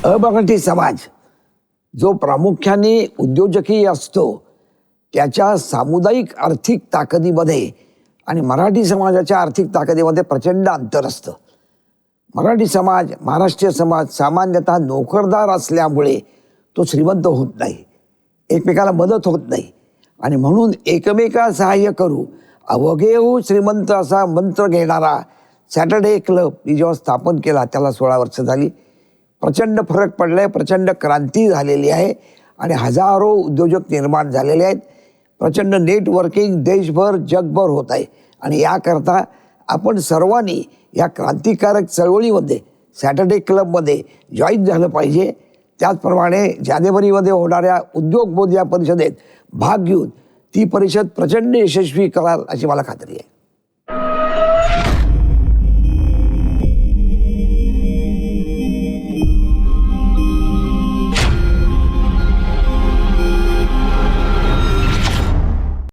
अमराठी समाज जो प्रामुख्याने उद्योजकी असतो त्याच्या सामुदायिक आर्थिक ताकदीमध्ये आणि मराठी समाजाच्या आर्थिक ताकदीमध्ये प्रचंड अंतर असतं. मराठी समाज, महाराष्ट्रीय समाज सामान्यतः नोकरदार असल्यामुळे तो श्रीमंत होत नाही, एकमेकाला मदत होत नाही आणि म्हणून एकमेका सहाय्य करू अवघे हो श्रीमंत असा मंत्र घेणारा सॅटर्डे क्लब मी जेव्हा स्थापन केला त्याला 16 वर्ष झाली. प्रचंड फरक पडलाय, प्रचंड क्रांती झालेली आहे आणि हजारो उद्योजक निर्माण झालेले आहेत. प्रचंड नेटवर्किंग देशभर जगभर होत आहे आणि याकरता आपण सर्वांनी या क्रांतिकारक चळवळीमध्ये सॅटर्डे क्लबमध्ये जॉईन झालं पाहिजे. त्याचप्रमाणे जानेवारीमध्ये होणाऱ्या उद्योग बोध या परिषदेत भाग घेऊन ती परिषद प्रचंड यशस्वी कराल अशी मला खात्री आहे.